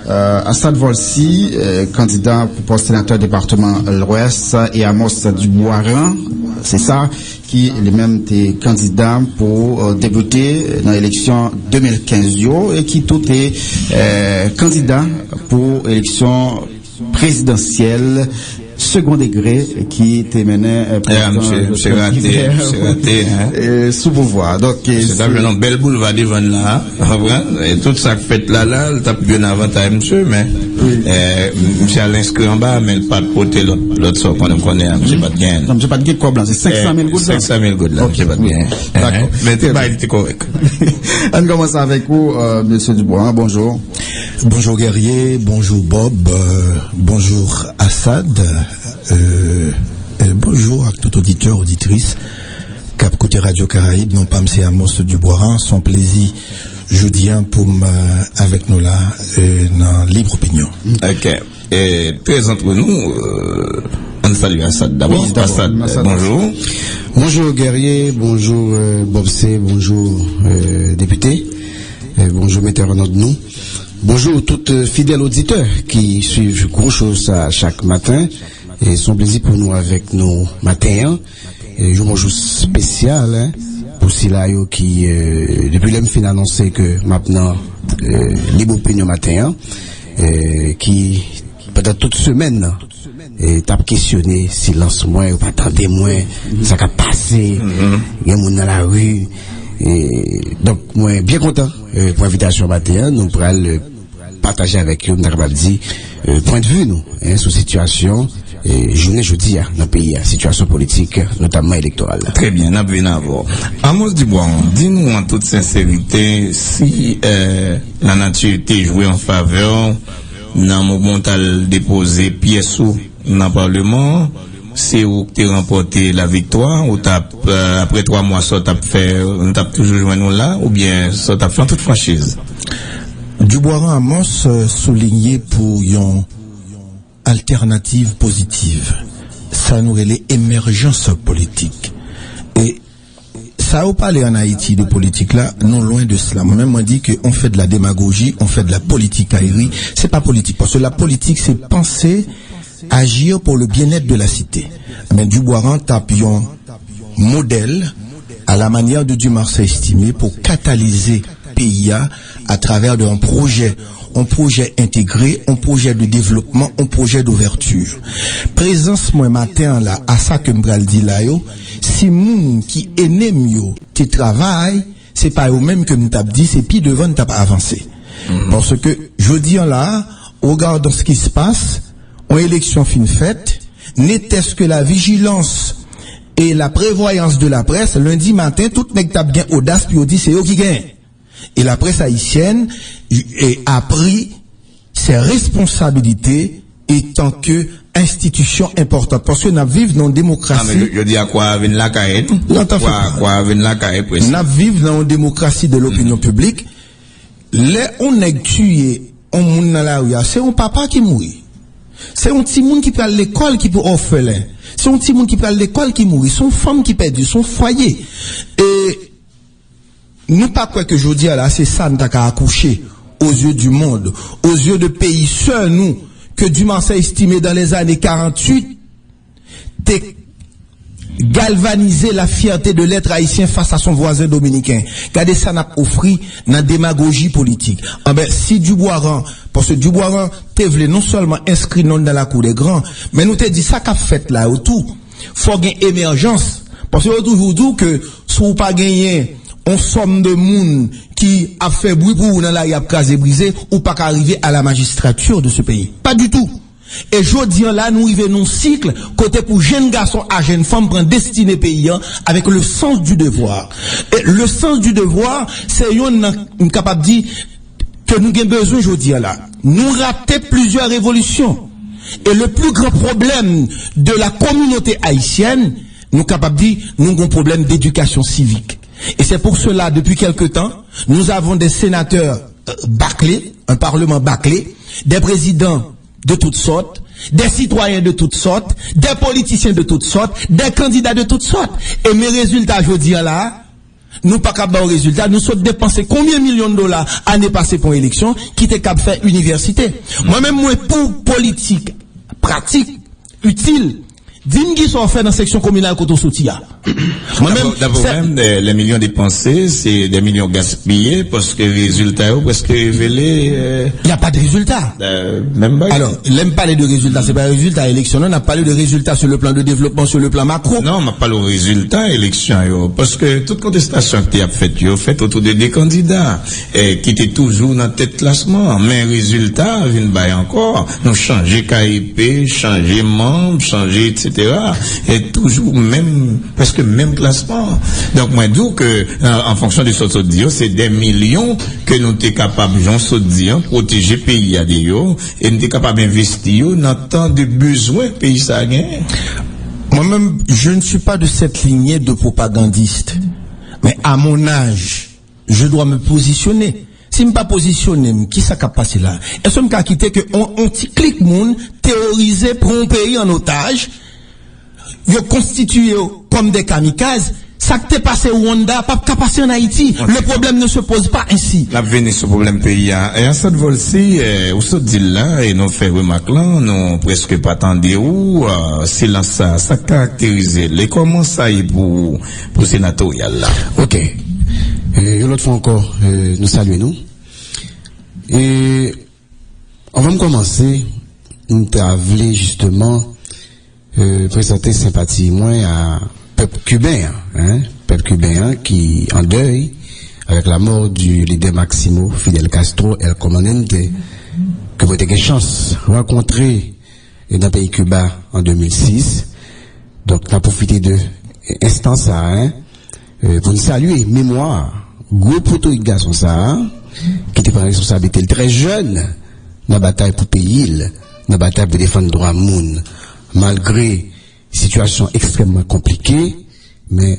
Assad Volsi, candidat pour poste sénateur département l'Ouest, et Amos Duboiran, c'est ça, qui est lui-même des candidats pour débuter dans l'élection 2015 et qui tout est candidat pour l'élection présidentielle second degré qui était mené c'est raté sous pouvoir. Donc c'est un bel boulevard devant là, et tout ça fait là t'as bien avantage monsieur, mais monsieur a l'inscrit en bas, mais pas de côté l'autre sort qu'on connaît, monsieur pas de gain. Non, monsieur pas de gain quoi blanc, c'est 500 000 gouttes. 500 000 gouttes là, monsieur pas de gain. D'accord. Mais t'es pas été correct. On commence avec vous, monsieur Dubois. Bonjour. Bonjour Guerrier, bonjour Bob, bonjour Assad, bonjour à tout auditeur, auditrice, Cap Côté Radio Caraïbe, non pas M. Amos Duboiran, son plaisir jeudien pour avec nous là, dans Libre Opinion. Ok. Et présente-nous, on salue Assad d'abord. Oui, Assad, bonjour. Bonjour Guerrier, bonjour Bob C, bonjour député, bonjour météorologue nous. Bonjour toutes fidèles auditeurs qui suivent gros chose à chaque matin et son plaisir pour nous avec nos matins. Et je bonjour spécial pour Silayo qui depuis l'homme fin annoncé que maintenant Libre Opinion matin qui pendant toute semaine t'as questionné silence moins ou pas attendez moins ça a passé il y a monde dans la rue et donc moi bien content pour l'invitation matin nous pourrons partager avec eux, nous avons dit point de vue nous sur situation journée jeudi dans le pays, situation politique notamment électorale. Très bien, nous venons voir. Amos Dubois, dis-nous en toute sincérité si la nature était jouée en faveur dans le moment où tu as déposé pièce dans le Parlement, c'est où tu as remporté la victoire ou après 3 mois ça t'as fait on t'a toujours joué nous là ou bien ça t'as fait en toute franchise? Duboiran Amos souligné pour une alternative positive. Ça nous relève émergence politique. Et ça a parlé en Haïti de politique là, non loin de cela. Moi-même, moi dit qu'on fait de la démagogie, on fait de la politique aérienne. C'est pas politique. Parce que la politique, c'est penser, agir pour le bien-être de la cité. Mais Duboiran tape un modèle à la manière de Dumarsais estimé pour catalyser pays à travers un projet intégré, un projet de développement, un projet d'ouverture. Présence moi matin là à ça que m'bral dit là yo, si moun qui aime yo qui travaille, c'est pas eux même que m't'a dit, c'est puis devant t'as pas avancé. Parce que je dis là, regardons ce qui se passe, en élection fin faite, n'était-ce que la vigilance et la prévoyance de la presse lundi matin tout nèg t'a bien audace puis on dit c'est eux qui gagnent. Et la presse haïtienne a pris ses responsabilités étant que institution importante. Parce que nous vivons dans une démocratie. Ah, mais je dis à quoi vient la caille? Non, t'as fait. Quoi vient la caille? Nous vivons dans une démocratie de l'opinion publique. Là, on est tué, on moun dans la rue. C'est un papa qui mourit. C'est un petit monde qui peut à l'école qui peut orphelin. C'est un petit monde qui peut à l'école qui mourit. Son femme qui perd son foyer. Et, nous pas quoi que je dis là, c'est ça nous t'a accouché aux yeux du monde, aux yeux de pays seuls nous que Dumarsais estimé dans les années 48 t'es galvanisé la fierté de l'être haïtien face à son voisin dominicain. Regardez ça n'a offert dans la démagogie politique. Ah ben si Duboiran, parce que Duboiran t'es voulu non seulement inscrit non dans la cour des grands, mais nous t'ai dit ça qu'a fait là autour. Faut gagner émergence parce que toujours dit que si vous pas gagner on somme de monde qui a fait bruit pour dans la y a casé brisé ou pas qu'arriver à la magistrature de ce pays. Pas du tout. Et je dis là, nous arrivons dans un cycle, côté pour jeunes garçons à jeunes femmes prendre destiné pays avec le sens du devoir. Et le sens du devoir, c'est une capable de dire que nous avons besoin, je dis là. Nous ratons plusieurs révolutions. Et le plus grand problème de la communauté haïtienne, nous capables de dire, nous avons un problème d'éducation civique. Et c'est pour cela, depuis quelque temps, nous avons des sénateurs bâclés, un parlement bâclé, des présidents de toutes sortes, des citoyens de toutes sortes, des politiciens de toutes sortes, des candidats de toutes sortes. Et mes résultats, je veux dire là, nous pas capable de résultat, nous sommes dépensé combien de millions de dollars année passée pour élection, qui était capable de faire université. Moi-même, moi, pour politique, pratique, utile, dis-moi qui sont faits dans la section communale côté Soutia. D'abord même, les millions dépensés, c'est des millions gaspillés parce que les résultats, presque révélés. Il n'y a pas de résultat. Même pas. Alors, l'aime parler de résultats, c'est pas un résultat élection, on a parlé de résultats sur le plan de développement, sur le plan macro. Non, on m'a parlé de résultats élection, parce que toute contestation que tu as faite autour de des candidats, qui étaient toujours dans tête classement, mais résultats, viennent bailler encore, nous changer KIP, changer membres, changer, etc. Et toujours même, presque même classement. Donc, moi, je dis que, en fonction de ce que dire, c'est des millions que nous sommes capables, j'en sais dire, protéger le pays à des yo, et nous sommes capables d'investir dans tant de besoins que le pays ça gagne. Moi-même, je ne suis pas de cette lignée de propagandiste. Mais à mon âge, je dois me positionner. Si je ne pas positionner, qui ça va passer là? Est-ce que je vais quitter que on clique moun, théoriser pour un pays en otage, yo constitué comme des kamikazes, ça qui t'est passé au Rwanda, pas qu'à passer en Haïti. Le problème ne se pose pas ainsi. La venue ce problème pays, et en cette vol-ci, où se dit là, et nous fait remarque là, nous presque pas attendre où, silence ça caractérise les comment ça y pour sénatorial là. Ok. L'autre fois encore, nous saluons nous. Et on va commencer, nous t'avons justement, présenter sympathie moins à peuple cubain qui en deuil avec la mort du leader Máximo Fidel Castro El Comandante que vous avez chance de rencontrer dans le pays Cuba en 2006. Donc on a profité de l'instant ça pour nous saluer mémoire groupe photo de garçon ça qui était par responsabilité très jeune dans la bataille pour pays, dans la bataille pour défendre le droit moun. Malgré situation extrêmement compliquée, mais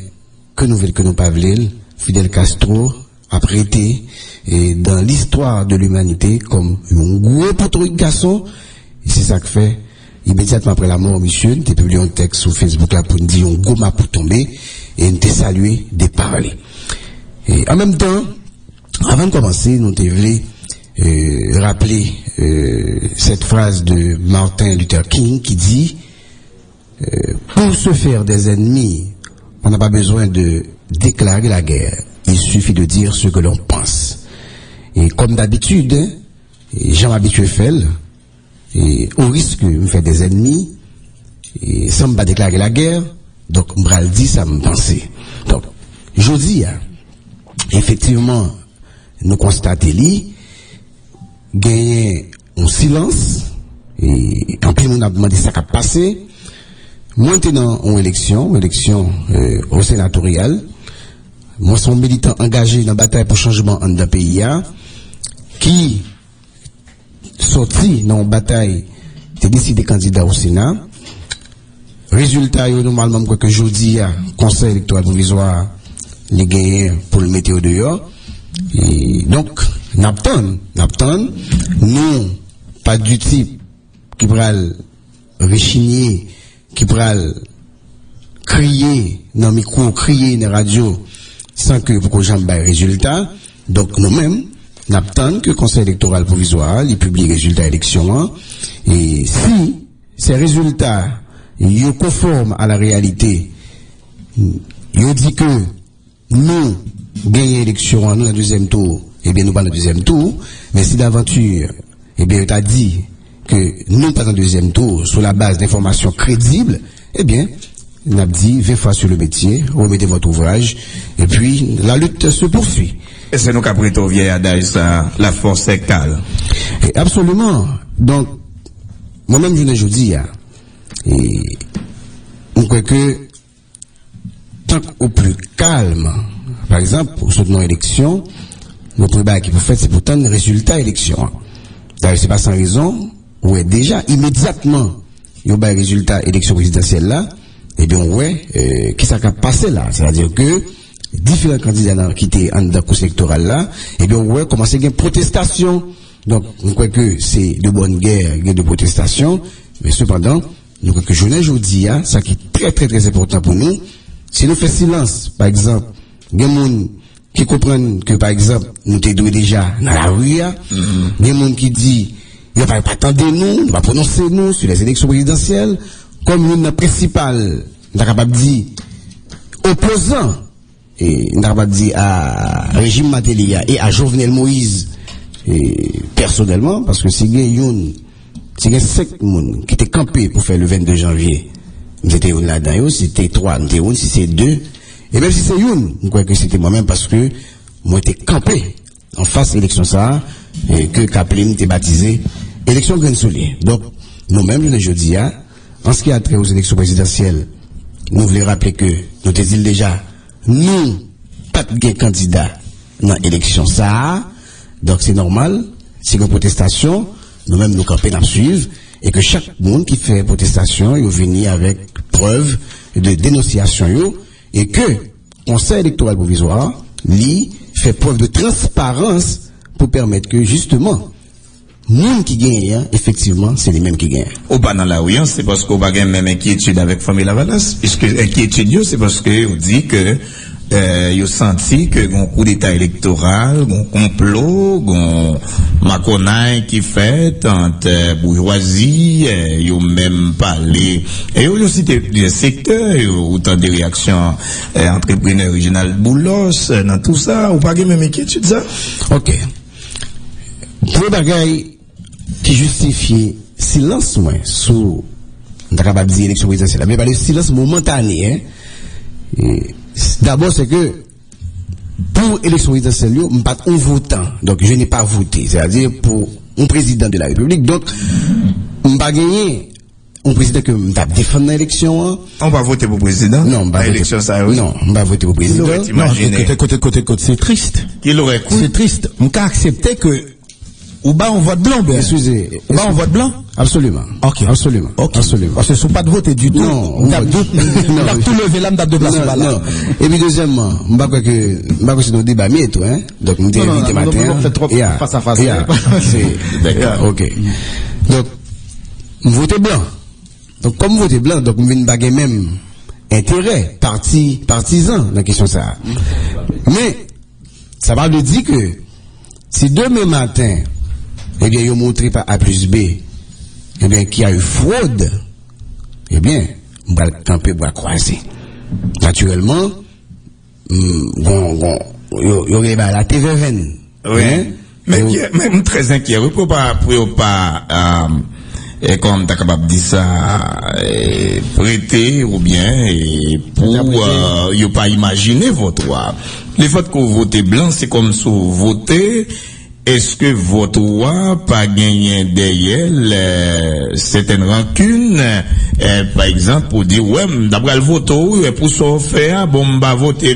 que nous voulons que nous pas voulons, Fidel Castro a prêté et dans l'histoire de l'humanité comme un gros poteau de garçon. Et c'est ça que fait immédiatement après la mort, monsieur, nous avons publié un texte sur Facebook là pour nous dire un gros mât pour tomber et nous avons salué des parler. Et en même temps, avant de commencer, nous avons rappeler cette phrase de Martin Luther King qui dit pour se faire des ennemis, on n'a pas besoin de déclarer la guerre. Il suffit de dire ce que l'on pense. Et comme d'habitude, j'en habitué faire, et au risque de me faire des ennemis, et sans me pas déclarer la guerre, donc m'bral dit ça me penser. Donc, je dis, effectivement, nous constatons gagner un silence, et en plus on a demandé ça qu'a passé. Maintenant, en élection au sénatorial, moi, suis un militant engagé dans la bataille pour changement en d'un pays, qui sorti dans la bataille, de décider candidat au Sénat. Résultat, normalement, que jeudi, conseil électoral provisoire, les gagnants pour le météo dehors. Et donc, n'attend, nous, pas du type qui pral rechigner, qui pral crier dans le micro, crier dans la radio, sans que pour que j'en baille résultat. Donc, nous-mêmes, n'attendons que le conseil électoral provisoire, il publie les résultats d'élection, et si ces résultats, ils conformes à la réalité, ils dit que nous, gagnons l'élection, nous, dans le deuxième tour, eh bien, nous pas dans le deuxième tour, mais si d'aventure, eh bien, tu as dit que nous pas dans le deuxième tour, sur la base d'informations crédibles, eh bien, on a dit 20 fois sur le métier, remettez votre ouvrage, et puis la lutte se poursuit. Et c'est nous qui avons au vieil adage, ça, la force est calme. Et absolument. Donc, moi-même, je ne dis, et on croit que, tant qu'au plus calme, par exemple, pour soutenir l'élection, notre débat qui vous fait, c'est pourtant le résultat élection. D'ailleurs, c'est pas sans raison, ouais, déjà, immédiatement, il y a un résultat élection présidentielle là, et bien, ouais, qui s'est passé là. C'est-à-dire que, différents candidats qui étaient en dans le cours électoral là, et bien, ouais, commencé à une protestation. Donc, on croit que c'est de bonne guerre, de protestation, mais cependant, nous croyons que journée aujourd'hui, ça qui est très, très, très important pour nous, si nous faisons silence, par exemple, Il y a des gens qui comprennent que, par exemple, nous t'aidons déjà dans la rue. Il y a des gens qui disent, il ne va pas attendre nous, va prononcer nous sur les élections présidentielles, comme une principale, on est capable de dire, opposant, et on est capable de dire à Régime Matelia et à Jovenel Moïse, et personnellement, parce que c'est un 5 personnes qui étaient campés pour faire le 22 janvier. Nous étions là-dedans, c'était 3, nous étions si c'est 2. Et même si c'est une, je crois que c'était moi-même parce que moi j'étais campé en face de l'élection ça, et que Kaplim était baptisé élection Grain Soleil. Donc, nous-mêmes, je dis, en ce qui a trait aux élections présidentielles, nous voulons rappeler que nous te dit déjà, nous, pas de candidat dans l'élection ça, donc c'est normal, c'est une protestation, nous-mêmes nous campons à suivre, et que chaque monde qui fait protestation, il vient avec preuve de dénonciation, et que Conseil électoral provisoire, lui, fait preuve de transparence pour permettre que, justement, monde qui gagne, effectivement, c'est les mêmes qui gagnent. Au pas dans la rue, c'est parce qu'on va gagner même inquiétude avec famille Lavalas, puisque inquiétude, c'est parce que on dit que ils senti que un coup d'état électoral, un complot, un maconaille qui fait entre bourgeoisie, ils ont même parlé, et ils ont cité des secteurs, autant de réactions entrepreneurs original Boulos, dans tout ça, ou pas même inquiétude ça? Ok. Pour bagaille qui justifie silence moins sous l'élection présidentielle, mais pas le silence momentané, d'abord c'est que pour l'élection présidentielle, je ne pas un votant, donc je n'ai pas voté, c'est-à-dire pour un président de la République, donc je n'ai pas gagné un président que je défends dans l'élection. On va voter pour président? Non, pas l'élection ça, oui. Non, on va voter pour président. Non, côté, c'est triste. Il aurait cool. C'est triste. On peut accepter que ou bas on vote blanc, ben. Excusez. Ou bas on vote blanc? Absolument. Ok. Absolument. Okay. Absolument. Parce que ce n'est pas de voter du tout. Non. On a tout levé là, on a de place là. Non. Et puis deuxièmement, je ne sais pas que c'est nos débats, mais tout, hein. Donc, nous t'ai invité matin. On fait trop face à face. D'accord. Ok. Donc, voter blanc. Donc, comme voter blanc, donc, nous venons baguer même intérêt, partisan, dans la question ça. Mais, ça va de dire que, si demain matin, eh bien, ils ont montré par A plus B, eh bien, qu'il y a eu fraude, eh bien, on va camper, on va croiser. Naturellement, il y aurait la TVN. Oui. Hein? Mais même très inquiet, pour pas, comme t'as capable de dire ça, prêter ou bien, pour, y pas imaginer votre voix. Le fait que vous votez blanc, c'est comme si vous votez. Est-ce que votre voix pas gagné derrière certaines rancunes, par exemple, pour dire, ouais, d'après le vote, pour ça faire, bon, bah, voter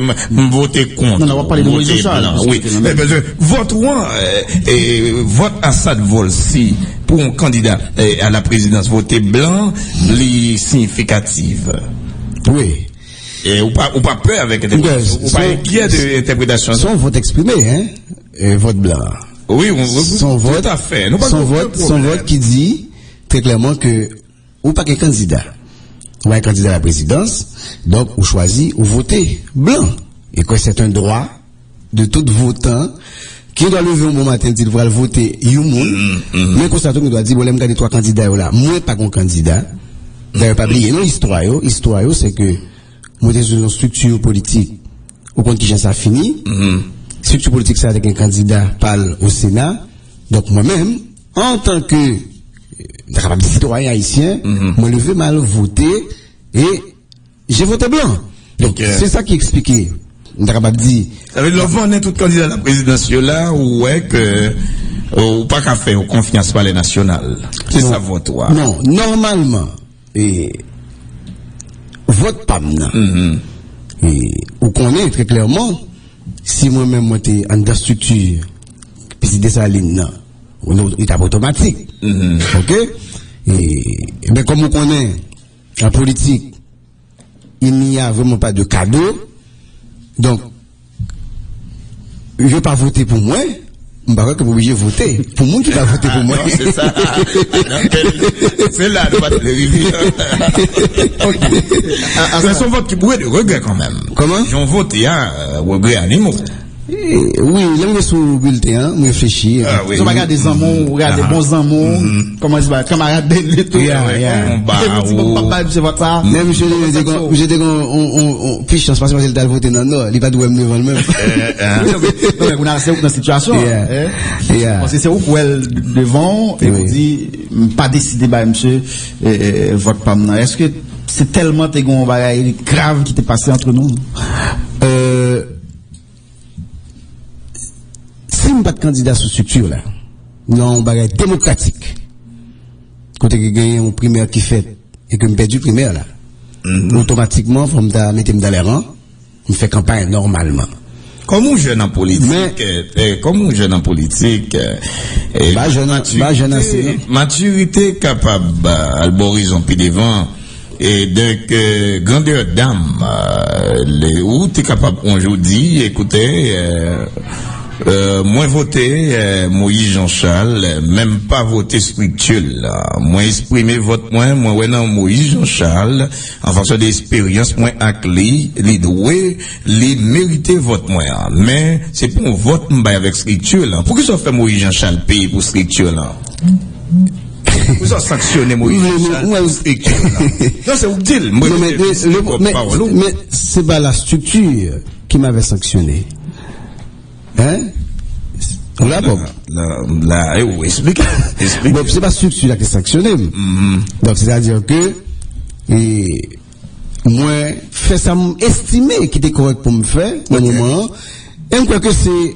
contre. Non, on va parler de Moïse Charles. Oui. Mais, votre voix, vote Assad Volsi pour un candidat à la présidence, voter blanc, les significative. Oui. Et ou pas peur avec l'interprétation, ou pas inquiet de l'interprétation. Son vote exprimé, hein, vote blanc. Oui, son vote, tout à fait. Son vote qui dit très clairement que ou pas qu'un candidat, ou un candidat à la présidence, donc ou choisit ou voter blanc. Et que c'est un droit de tout votant qui doit lever un bon matin, il doit voter Youmoun, mais constatant qu'il doit dire, bon, là, regarde 3 candidats là, moi pas qu'un candidat. D'ailleurs, pas oublier, non, histoire, c'est que, moi, dans une structure politique, au compte qui ça fini, structure politique ça avec un candidat parle au Sénat, donc moi-même, en tant que citoyen haïtien, moi levé mal voté et j'ai voté blanc. Donc c'est ça qui expliquait. Ça veut dire on est tout candidat à la présidence là ou ouais que ou pas qu'à faire confiance par les nationales. C'est ça votre droit. Non, normalement vote pas maintenant. Et on connaît très clairement si moi-même moi t'es en dans structure puis des salines on est automatique. OK? Et ben comme on connaît la politique, il n'y a vraiment pas de cadeau. Donc je vais pas voter pour moi, je ne que vous obligé de voter. Pour le monde qui va voter pour moi. Non, c'est ça. C'est là, nous va te rivière. C'est son vote qui pourrait de regret quand même. Comment? Ils ont voté, regret animaux. Oui, là, on est sur le bulletin, on réfléchit. Ah oui. On regarde des amours, on regarde des bons amours, comment ça va, camarades de tout. Même je dis qu'on puis chance parce que c'est le voter non, non, il va douer devant le même. Donc, on a cette situation. Parce que c'est où elle devant, et vous dit, pas décidé, bah, monsieur, vote pas maintenant. Est-ce que c'est tellement grave qui t'est passé entre nous? Si on pas de candidat sous structure là, non, bagaille démocratique. Quand tu gagnes une primaire qui fait et que me perdu primaire là, automatiquement, faut me mettre dans les rangs, on fait campagne normalement. Comme un jeune en politique, maturité capable, alborizon puis devant, et donc, grandeur d'âme, où tu es capable aujourd'hui, écoutez, moi voté Moïse Jean-Charles, même pas voté spirituel. Moi exprimer vote moi ouais non Moïse Jean-Charles en fonction d'expérience moi avec lui, les doué, les mériter vote moi. Mais c'est pour un vote avec spirituel. Pourquoi ça fait Moïse Jean-Charles payer pour spirituel là? Vous avez sanctionné Moïse Jean-Charles pour spirituel là. Non, c'est utile. Mais c'est pas la structure qui m'avait sanctionné. Hein? Là, Bob. Là, explique. Bob, c'est pas structure là qui est sanctionné. Donc, c'est-à-dire que, moi, fait ça, estimé qui était correct pour me faire, au moment, et je crois que c'est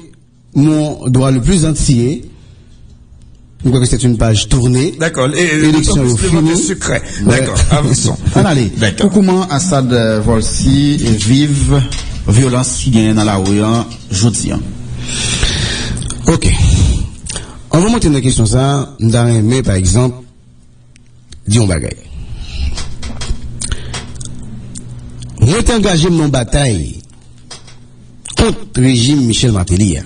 mon droit le plus entier. Je crois que c'est une page tournée. D'accord. L'élection est finie. Secret. D'accord. Avançons. Allez. Comment Assad Volsi vive violence qui gagne dans la rue aujourd'hui? Ok. On va monter une question ça. Dans un mais par exemple, disons bagaille. Moi, j'ai engagé mon bataille contre le régime Michel Martelly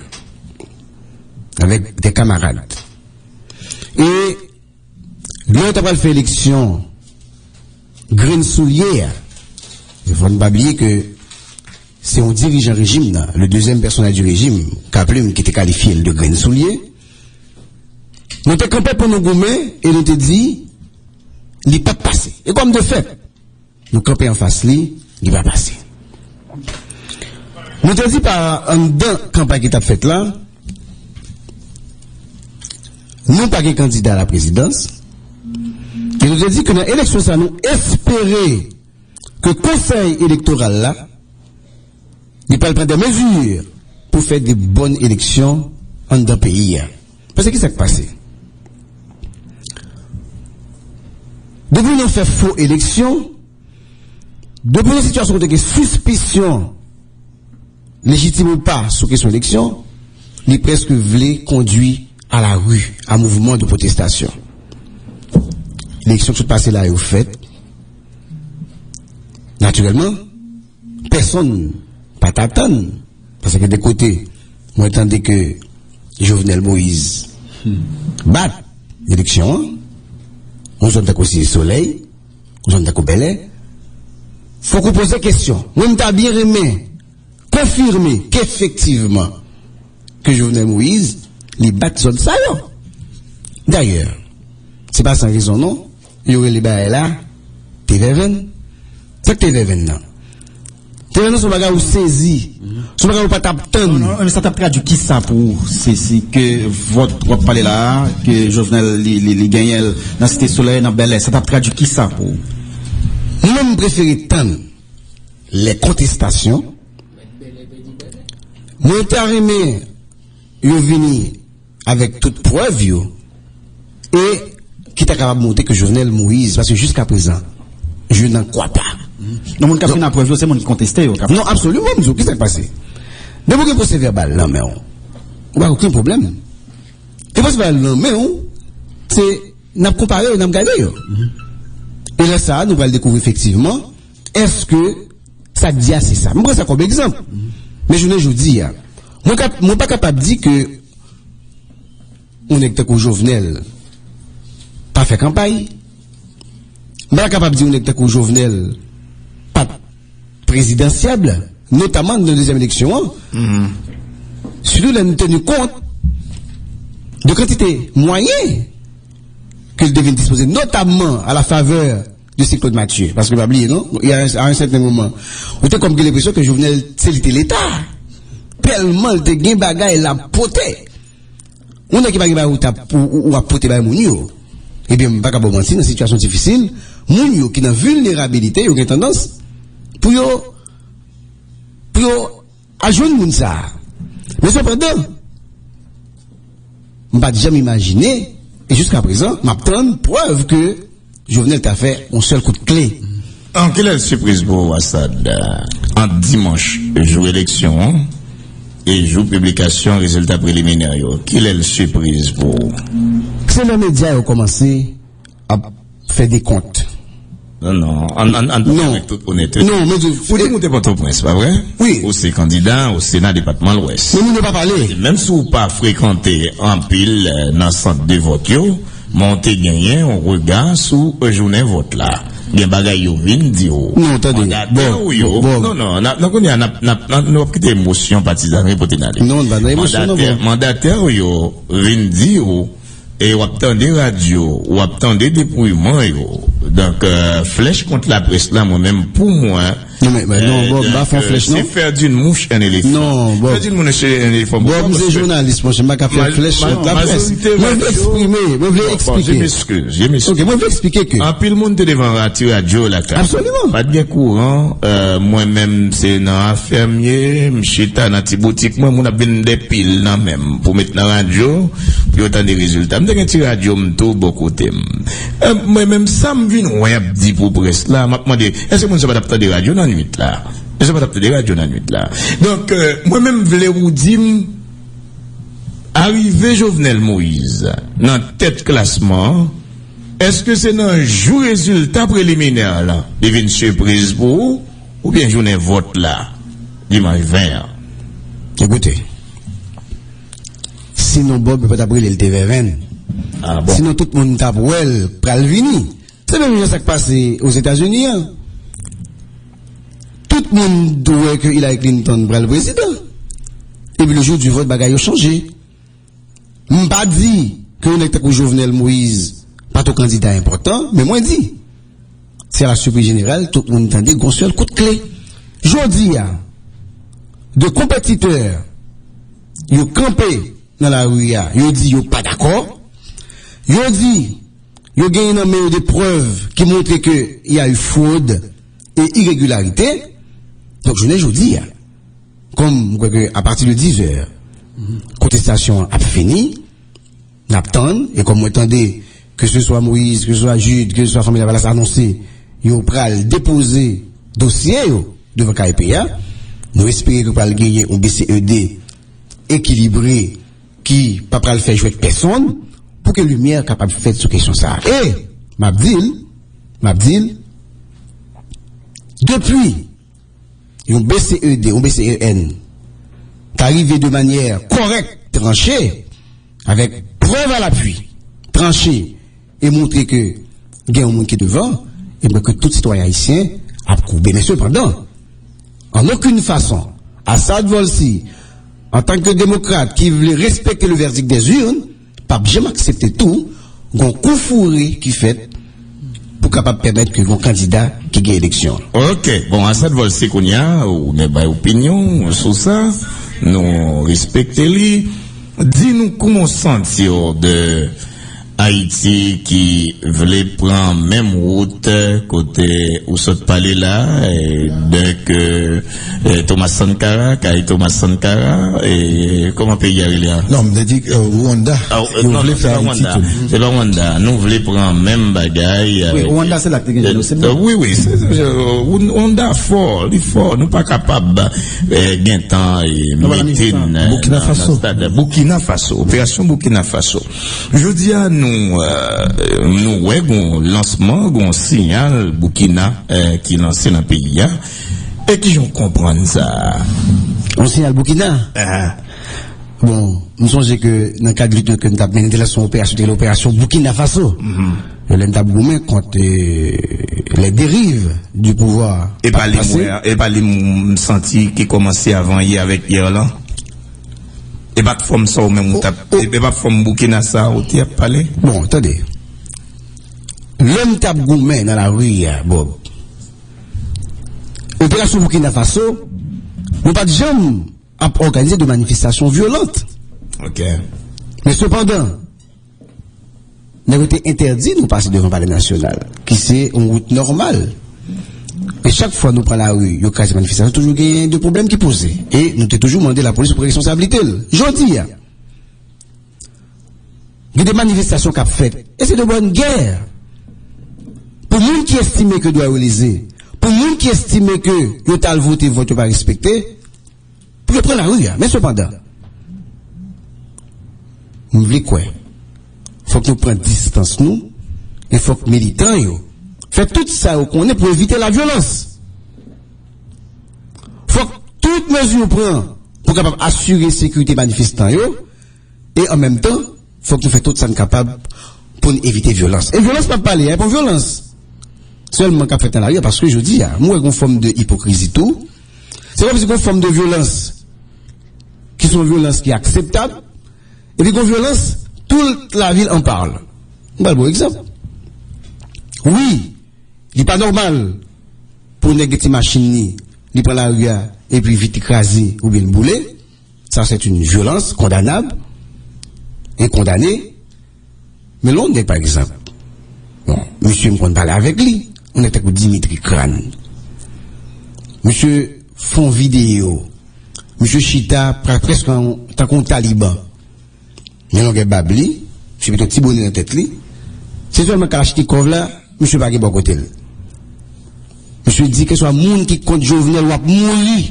avec des camarades. Et l'on a fait élection Green Soulier. Il faut ne pas oublier que c'est un dirigeant régime, là, le deuxième personnage du régime, Kaplume, qui était qualifié de Green Soulier. Nous avons campé pour nous gommer et nous avons dit, il n'est pas passé. Et comme de fait, nous campé en face, il n'est pas passé. Nous avons dit par un campagne qui t'a fait là, nous pas de candidat à la présidence. Et nous avons dit que dans l'élection, ça nous espérait que le conseil électoral là, il peut prendre des mesures pour faire des bonnes élections en dans le pays. Parce que qu'est-ce qui s'est passé? Depuis nous fait faux élection, depuis une situation où il y a suspicion légitime ou pas sur question d'élection, il presque voulait conduire à la rue, à un mouvement de protestation. L'élection qui s'est passée là est faite. Naturellement, personne pas t'attendre. Parce que des côtés, moi attendais que Jovenel Moïse batte l'élection. On s'en d'accord aussi soleil, on s'en d'accord belé. Faut qu'on pose des questions. On t'a bien aimé confirmer qu'effectivement que Jovenel Moïse les batte zone ça. D'ailleurs, c'est pas sans raison non. Il y aurait les bails là, TV20. C'est que TV20 là. TV20 sont bagarre ou saisi. Sont bagarre ou pas tapton. Non, mais ça t'a traduit qui ça pour c'est que votre parler là que Jovenel les gagne dans Cité Soleil dans Bel Air, ça t'a traduit qui ça pour? Moi, je préfère tant les contestations. Moi, j'ai aimé venir avec toute preuve et qui t'a capable de montrer que Jovenel Moïse, parce que jusqu'à présent, je n'en crois pas. Non, mon cas, c'est une preuve, c'est mon qui contestait. Non, absolument, qu'est-ce qui s'est passé? Depuis que le procès verbal, là, mais on n'a aucun problème. Le procès verbal, là, mais c'est, n'a comparé, n'a regardé. Et là, ça, nous allons découvrir effectivement, est-ce que ça dit assez ça? Moi, ça comme exemple. Mais je ne dis, moi, pas capable de dire que on est que Jovenel pas fait campagne. Pas capable de dire on est que Jovenel pas présidentiable, notamment dans la deuxième élection. Surtout là nous tenu compte de quantité moyens qu'il devait disposer, notamment à la faveur de C. Claude Mathieu. Parce que pas oublier, non? Il y a à un certain moment, on était comme l'impression que Jovenel, c'était l'État. Tellement de gain bagaille la poté. On a qui va ou à poté ba mounio. Eh bien, pas capable mentir dans une situation difficile, mounio qui dans vulnérabilité, il a tendance pour ajouter moun ça. Mais cependant, on va jamais imaginer, et jusqu'à présent, m'attend preuve que Jovenel t'a fait un seul coup de clé. En quelle est la surprise pour Assad? En dimanche, jour élection et jour publication résultats préliminaires. Quelle est la surprise pour? C'est les médias qui ont commencé à faire des comptes. Non, avec toute honnêteté. Non, mais vous démontez pas ton prince, pas vrai? Oui. Ou c'est candidat au Sénat département de l'Ouest. Mais nous ne pas parler. Même si vous pas fréquenté en pile dans le centre de vote, montez gagné, on regarde sous journée vote là. Bien bagay yo vin di yo. Non, attendez. Non, n'a pas émotion partisane pour t'aller. Non, pas d'émotion. Mandataire yo vin di yo. Et ou attendez radio, ou attendez dépouillement yo. Donc flèche contre la presse là moi-même pour moi. Non mais non, Bob, pas faire flèche non. C'est faire d'une mouche un éléphant. Non, Bob. Faire d'une mouche un éléphant. Bob, c'est journaliste, moi je m'ai pas faire flèche contre la presse. Moi je vais exprimer, je m'excuse. OK, moi je vais expliquer que en pile monde devant radio là. Absolument. Pas de bien courant, moi-même c'est dans fermier, m'chita dans petite boutique, moi a bien des piles là même pour mettre dans radio, puis autant des résultats. M'te petit radio m'to beaucoup thème. Moi-même ça me vient ouais dit pour presse là, m'a demandé est-ce que mon ça adapter des radios dans nuit là. Est-ce que adapter des radios dans nuit là. Donc moi-même voulais vous dire arrivé Jovenel Moïse dans tête classement. Est-ce que c'est dans jour résultat préliminaire là, il vient une surprise pour vous, ou bien journée vote là, dimanche 20? Écoutez. Sinon Bob peut pas brûler le TV20. Ah bon. Sinon tout le monde tape well pral vini. C'est même ça qui passe aux États-Unis. Hein. Tout le monde doit que Hillary Clinton pral le président. Et puis le jour du vote bagaille a changé. M'pas dit que on était pour Jovenel Moïse pas tout candidat important, mais moi dit c'est la surprise générale, tout le monde entendait qu'on seul coup de clé. Jodi de compétiteurs yo campé dans la rue yo dit yo pas d'accord. Yo dit yo gagne des preuves qui montrent que il y a eu fraude et irrégularité. Donc je n'ai jodi comme à partir de 10h contestation a fini, n'attend et comme moi entendez que ce soit Moïse, que ce soit Jude, que ce soit Famille Valas annoncé, yo pral déposer dossier yo devant KPA. Nous espérons que pral gagner un BCED équilibré qui pas pral faire jouer personne pour que lumière capable de faire sur question ça. Et m'abdil depuis un BCED, un BCEN arrivé de manière correcte, tranchée, avec preuve à l'appui, tranchée, et montrer que il y a un monde qui est devant, et bien que tout citoyen haïtien a courbé. Mais cependant, en aucune façon, Assad Volsi, en tant que démocrate qui voulait respecter le verdict des urnes, pas jamais accepter tout, un coup fourré qui fait pour capable permettre que un candidat qui gagne l'élection. Ok, bon, Assad Volsi qu'on y a, ou n'est pas opinion sur ça, nous respectons-les. Dis-nous comment sentir de Haïti qui voulait prendre même route côté où saute parler là donc Thomas Sankara et comment pays arriver là non me dit Rwanda non c'est pas Rwanda nous voulons prendre même bagaille oui Rwanda c'est la oui Rwanda fort nous pas capable gain temps et Burkina Faso opération Burkina Faso je dis à nous ouais un lancement un signal Burkina qui lancé dans le pays et qui j'en comprendre ça on signal Burkina Bon, nous songeons que dans le cadre de lutte que nous avons mené l'opération Burkina Faso, l'État gourmet contre les dérives du pouvoir. Et pas les sentis qui commençaient avant hier avec hier là. Et pas de forme ça ou même et pas de forme Burkina ça ou t'y a parlé. Bon, attendez. L'homme tape gourmet dans la rue, Bob. Opération Burkina Faso, nous pas de gens à organiser de manifestations violentes. Ok. Mais cependant, nous avons été interdit de nous passer devant le palais national, qui c'est une route normale. Et chaque fois nous prenons la rue, il y a des manifestations, toujours des problèmes qui posent. Et nous avons toujours demandé à la police pour responsabilité. Je dis, il y a des manifestations qui ont fait. Et c'est de bonne guerre. Pour nous qui estiment que doit réaliser, pour nous qui estiment que le tal voté, vote pas respecté, pour prendre la rue, mais cependant, nous voulons quoi? Faut que nous prenions distance, nous, et faut que militants, fait tout ça qu'on est pour éviter la violence. Faut que toute mesure prend pour capable assurer la sécurité manifestants, et en même temps, faut que nous fassions tout ça capable pour éviter la violence. Et violence, pas parler, pour violence. Seulement qu'a fait dans la rue, parce que je dis, moi, une forme de hypocrisie tout. C'est pas parce qu'on forme de violence qui sont violences qui sont acceptables, et puis qu'on violence, toute la ville en parle. Un bon exemple. Oui, il n'est pas normal pour une petite machine, il prend la rue et puis vite écraser ou bien bouler. Ça, c'est une violence condamnable et condamnée. Mais l'on est par exemple. Bon, monsieur me parler avec lui. On était avec Dimitri Kran. Monsieur font vidéo. Monsieur Chita, presque en tant qu'un taliban. Il y a un babli, je suis petit bonnet dans la tête. C'est seulement Kalachnikov là, monsieur pas bon côté. Monsieur dit que ce soit monde qui compte Jovenel ou mourir.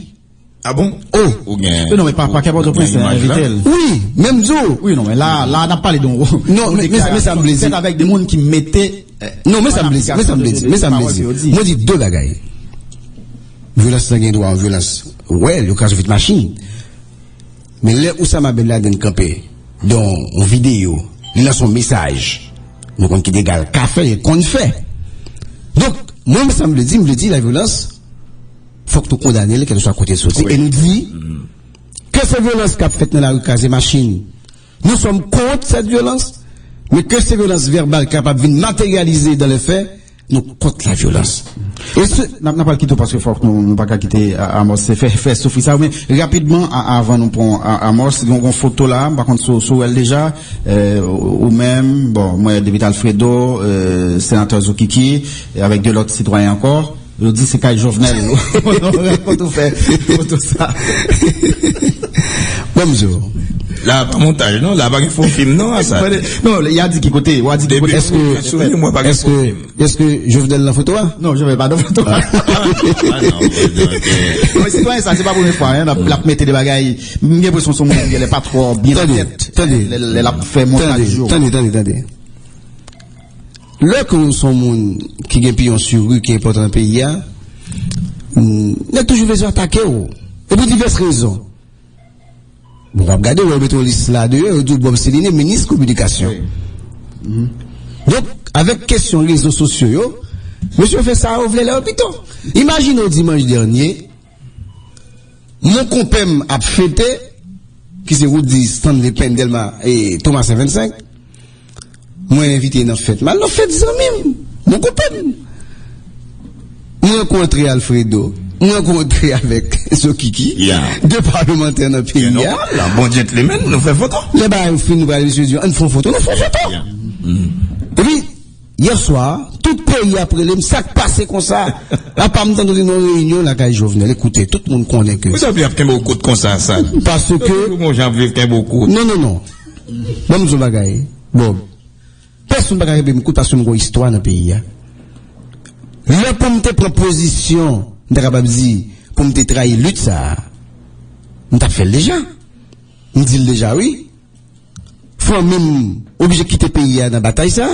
Ah bon? Oh! Non, mais pas qu'à votre prince, oui, même Zo. Oui, non, mais là, on a parlé d'un. Non, mais ça me blesse. C'est avec des gens qui mettaient. Non, mais ça me blesse. Moi, dis deux bagailles. Violence sanguine droit en violence. Ouais, le cas de votre machine. Mais là où ça m'a Ben Laden campé, dans une vidéo, il a son message. Nous, on qui dégage café et qu'on fait. Donc, moi, ça me le dit, la violence, faut que tu condamnes qu'elle soit à côté de ça. Et nous dit que cette violence qu'a faite dans la rue Kazé Machine, nous sommes contre cette violence, mais que cette violence verbale capable de matérialiser dans les faits, nous contre la violence. Et n'a pas le quitter parce que faut que nous pas quitter Amos, c'est fait souffrir ça, mais rapidement avant nous prendre Amos, donc une photo là, par contre sur elle déjà, ou même, bon, moi, député Alfredo, sénateur Zokiki, avec deux autres citoyens encore, je dis c'est Kay Jovenel, on tout fait, tout ça. Bonjour. Là, pas montage, non? Là, pas qu'il faut film, non? Ça. Non, il y a dit qui côté, il a dit qui côté. Est-ce que Jovenel la photo? Non, je vais pas de photo. Ah non, mais citoyen, ça, c'est pas pour une fois, hein. La mettre des bagailles, j'ai l'impression que son monde, elle est pas trop bien en tête. Attendez. Elle a fait montage du jour. Attendez. Là que nous sommes qui gagnent pillon sur rue, qui est important dans le pays, on a toujours besoin d'attaquer, et pour diverses raisons. Bon, on va regarder, on va mettre liste là dedans, on va Céline, ministre communication. Donc, avec question réseaux sociaux, monsieur fait ça, on voulait l'hôpital. Imaginez dimanche dernier, mon compère a fêté, qui se vous dit Stanley Pendelma et Thomas 25, moi invité dans la fête. Mais la fête, même, mon compère. Moi rencontré Alfredo. Moi rencontré avec Sokiki, deux parlementaires dans le pays. La bon gentleman, nous faisons photo. Les barres, nous allons monsieur Dieu, nous faisons photo, nous faisons photo. Et puis, hier soir, tout pays après les sacs passé comme ça. Là, pas me dans une réunion, la Kay Jovenel. Écoutez, tout le monde connaît que. Vous avez bien beaucoup de comme ça. Parce que. Moi, j'en veux beaucoup. Non. Bon, nous bagaille. Bon. Personne ne va me écouter parce que nous avons une histoire dans le pays. Là, pour me proposition, pour me trahir lutte ça, on t'a fait déjà. On dit déjà oui. Faut même obligé de quitter le pays dans la bataille ça.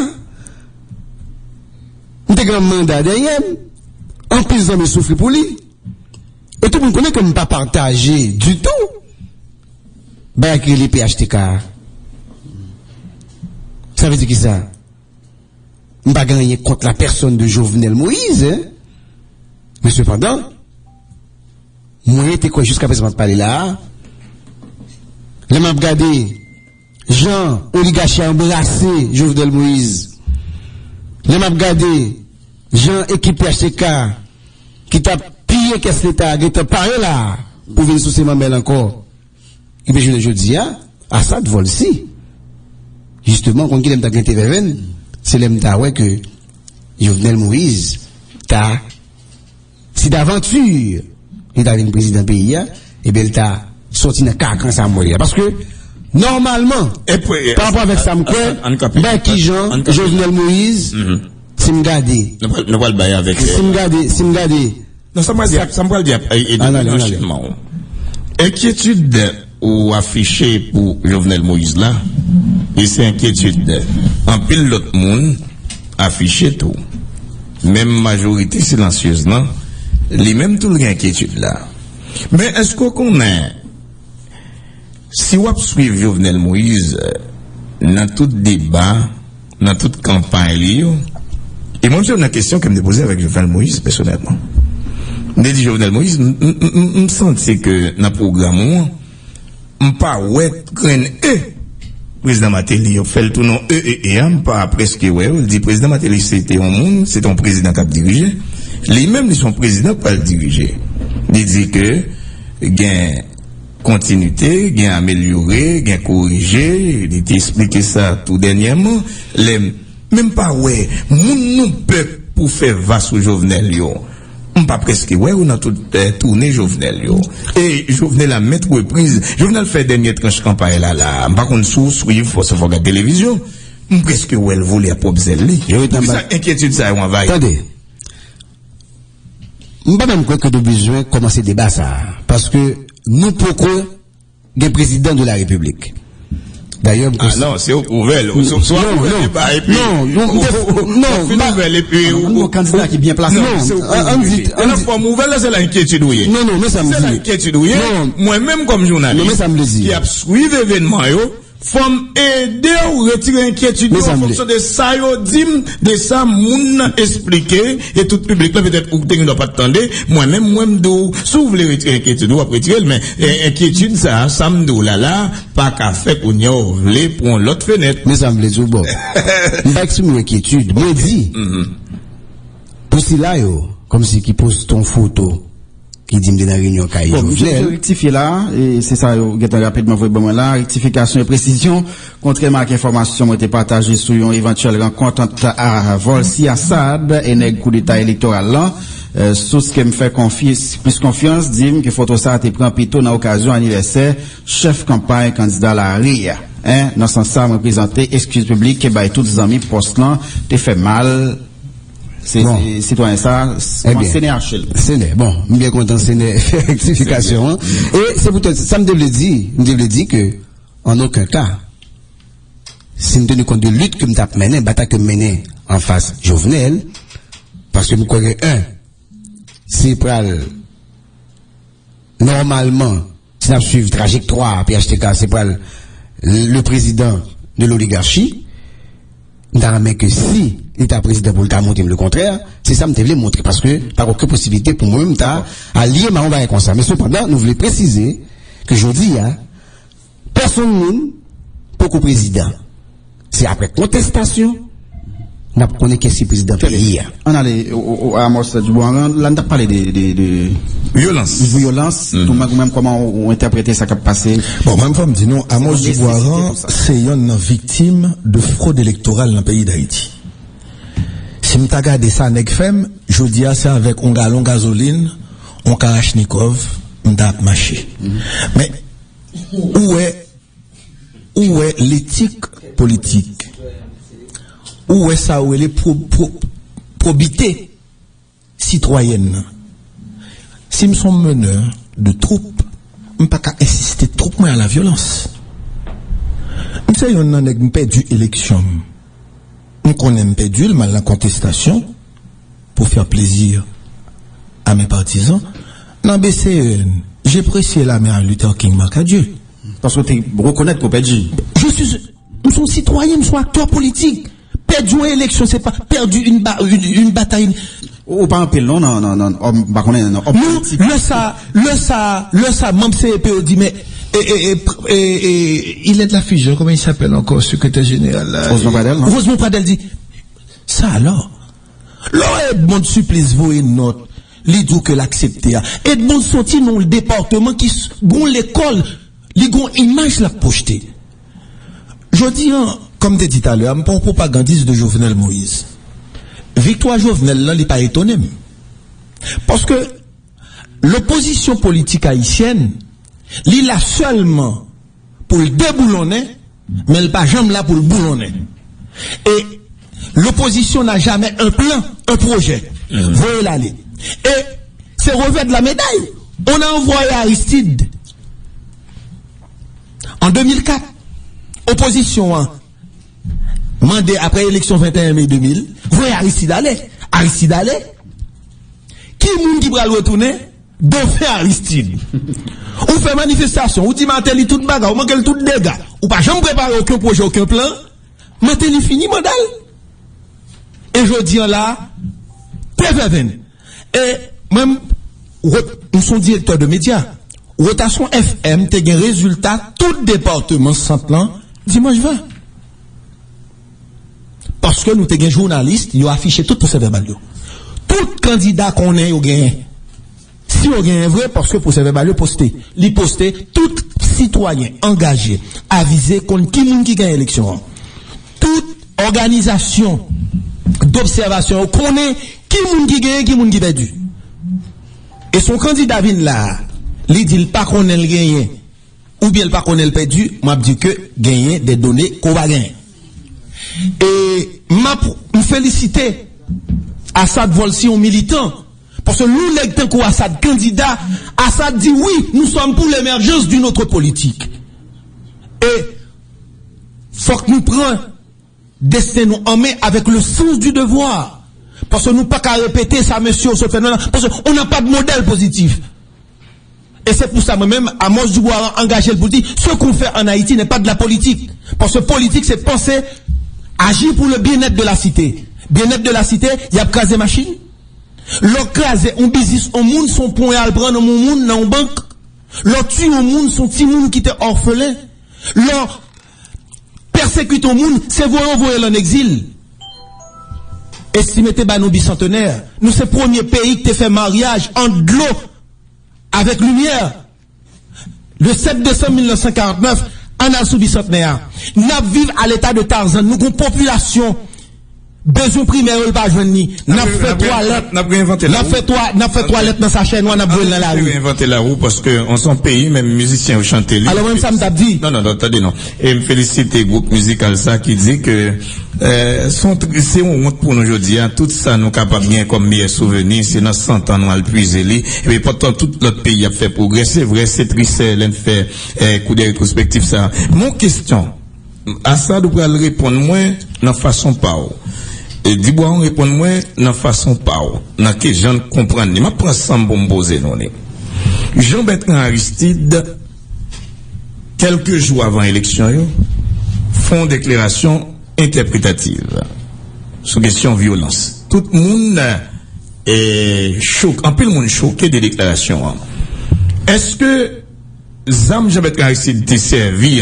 On a grand mandat derrière. En plus, on me souffle pour lui. Et tout le monde connaît que je ne pas partager du tout. bah écrit les PHTK. Ça veut dire qui ça? M'pas gagner contre la personne de Jovenel Moïse, hein? Mais cependant, moi j'étais quoi jusqu'à présent de parler là. Les m'a regardé Jean oligarchie embrassé Jovenel Moïse. Les m'a regardé Jean équipe PHTK qui t'a pillé qu'est-ce l'État qui t'a parlé là pour venir sous ses mamelles encore. Et bien je dis à ça de vol si. Justement quand il aime ta TV c'est l'aime ta ouais que Jovenel Moïse t'a si d'aventure il a une président pays et bien il t'a sorti dans carcan ça mourir parce que normalement par rapport avec ça ben qui Jean Jovenel Moïse si me garder ne pas le bailler avec si me garder non ça me dire inquiétude ou affiché pour Jovenel Moïse là et c'est inquiétude en pile l'autre monde affiché tout même majorité silencieuse non les mêmes tout l'inquiétude là mais est-ce qu'on connaît si on suit Jovenel Moïse dans tout débat dans toute campagne et moi j'ai une question que me posée avec Jovenel Moïse personnellement me dit Jovenel Moïse me sentais que dans le programme pas ouais graine président Matéli fait le tout non pas presque ouais il dit président Matéli c'était un monde c'est un président qui a dirigé les mêmes ils sont présidents pas le diriger il dit que gain continuité gain améliorer gain corriger il t'a expliqué ça tout dernièrement les même pas ouais moun nous peuple pour faire vasse au Jovenel yo on pas presque ouais on a tout tourné Jovenel yo et Jovenel a mettre reprise Jovenel fait dernière tranche campagne là par contre suivre faut se regarder télévision on presque ouais le voler à propre zèle ça inquiétude ça on va attendez on pas même quoi que de besoin commencer débat ça parce que nous pourquoi des présidents de la République. D'ailleurs, non, c'est au ouvert. Non, candidat qui est bien placé. Non, forme ouverte, c'est l'inquiétude. Non, mais ça me dit. C'est l'inquiétude. Moi-même, comme journaliste, qui a suivi l'événement, forme aider ou retirer l'inquiétude en fonction de ça, de ça, moun expliquer, et tout public là, peut-être, ou ne doit pas attendre. Moi-même, si vous voulez retirer l'inquiétude, ou après retirer, mais, inquiétude, ça me là, pas qu'à faire qu'on y a, pour l'autre fenêtre. Mais ça me dit, bon. Pas que c'est une inquiétude, mais dit, pour si là, comme si qui pose ton photo, qui dit dans la réunion Kaï Jovenel. Rectifier là, et c'est ça, rapidement, là, rectification et précision, contrairement à l'information qui a été partagée sur une éventuelle rencontre entre Volsi Assad et un coup d'état électoral là, sous ce qui me fait plus confiance, dit que photo ça a été pris plutôt dans l'occasion anniversaire, chef campagne candidat à la RIA. Dans ce sens, ça, me présenter excuse publique, que, tous les amis post là, t'es fait mal, c'est citoyen ça, c'est bon, bien content c'est rectification. Et c'est peut-être ça me devait dire que en aucun cas si nous tenons compte de lutte que nous avons menée, bataille que nous menons en face Jovenel, parce que nous croyons c'est pour normalement si nous suivons trajectoire PHTK c'est pour le président de l'oligarchie. Mais que si l'État président pour le montrer le contraire, c'est ça que je voulais montrer parce que par aucune possibilité pour moi-même à lier ma on comme ça. Mais cependant, nous voulons préciser que je dis, personne ne peut qu'au président. C'est après contestation, on a connaît qu'est-ce que le président pays. On allait à Amos Dubois, là on a parlé de violence. Tout même comment on interprétait ça qui a passé. Bon, même fois me dit non, Amos Dubois, c'est une victime de fraude électorale dans le pays d'Haïti. Si je regarde ça avec femme, je dis c'est avec un gallon gasoline, un Kalachnikov, on tape marché. Mais où est l'éthique politique? Où est ça, où est les probité citoyenne? Si nous sommes meneurs de troupes, nous ne pouvons pas insister trop moins à la violence. Nous savons qu'on a perdu l'élection. Nous connaissons perdu le mal la contestation pour faire plaisir à mes partisans. Dans BCN, j'ai apprécié la mère Luther King Macadieu. Parce que tu reconnais qu'on perdu. Nous sommes citoyens, nous sommes acteurs politiques. Perdu une élection, c'est pas perdu une bataille. Ou pas un peu, non, le ça, même CEPO dit, mais, il est de la fusion, comment il s'appelle encore, secrétaire général, là? Rosemont Pradel dit, ça alors? Là, Edmond Supplice voit une note, il dit que l'accepter. Edmond sorti dans le département qui, gon l'école, il gon image la projetée. Je dis, comme tu dis tout à l'heure, un propagandiste de Jovenel Moïse. Victoire Jovenel, là, il n'est pas étonné. Parce que l'opposition politique haïtienne, il a seulement pour le déboulonner, mais il n'est pas jamais là pour le boulonner. Et l'opposition n'a jamais un plan, un projet. Voyez l'aller. Et c'est revers de la médaille. On a envoyé Aristide en 2004. Opposition, hein. Mandé après l'élection 21 mai 2000, voyez Aristide allait. Qui moun qui va le retourner? Dauphin Aristide. Ou fait manifestation, ou dit Matéli tout bagarre, ou manque tout dégâts, ou pas jamais préparer aucun projet, aucun plan. Matéli fini mandal. Et je dis là, PVN. Et même, nous sommes directeurs de médias. Rotation FM, t'es un résultat, tout département sans plan, dimanche 20. Parce que nous t'es un journaliste, il a affiché tout pour ce verbal. Tout candidat qu'on ait, il gagné. Si on gagne vrai, parce que pour ce verbal, il posté, tout citoyen engagé, avisé contre qui gagne l'élection. Toute organisation d'observation, qu'on est qui gagne, qui perdu. Et son candidat vient là, il dit pas qu'on ait le gagné, ou bien pas qu'on ait le perdu, m'a dit que gagner des données qu'on va gagner. Et m'a félicité Assad Volsi aux militants. Parce que nous, les Assad candidat, Assad dit oui, nous sommes pour l'émergence d'une autre politique. Et faut que nous prenions destin nous en main avec le sens du devoir. Parce que nous pas qu'à répéter ça, monsieur, ce phénomène, parce qu'on n'a pas de modèle positif. Et c'est pour ça, moi-même, Amos Dubois engagé pour dire, ce qu'on fait en Haïti n'est pas de la politique. Parce que politique, c'est penser, agir pour le bien-être de la cité. Bien-être de la cité, il y a crasé machine. L'on crase, on business, on monde, son point à le prendre, mon monde, dans une banque. L'on tue au monde, son petit monde qui était orphelin. L'on persécute au monde, c'est vous envoyer en exil. Estimez nos bicentenaires. Nous, c'est le premier pays qui a fait mariage en de l'eau avec lumière. Le 7 décembre 1949, en a sous bicentenaire. Nous vivons à l'état de Tarzan. Nous avons une population. Besoin primaire, il pas joindre ni. N'a fait toilette. N'a fait toilette dans sa chaîne, on a brûlé dans la rue. Inventé la roue parce que on son pays, même musiciens ou chanter. Alors même ça me t'a dit. Non, attendez, non. Et me félicite le groupe musical ça qui dit que, c'est une honte pour nous aujourd'hui, hein. Tout ça nous capable bien comme meilleur souvenir, c'est dans 100 ans nous allons puiser les. Et puis pourtant tout notre pays a fait progresser, c'est vrai, c'est triste, l'en fait, coup de rétrospectif ça. Mon question, à ça, vous pouvez répondre moins, dans façon pas. Et dis-moi, on répond moi, dans façon pas. Dans que gens comprennent. Je prends ça pour me poser, non. Jean-Bertrand Aristide, quelques jours avant l'élection, font déclaration interprétative sur question violence. Tout le monde est choqué, un peu le monde choqué des déclarations. Est-ce que Zam Jean-Bertrand Aristide était servi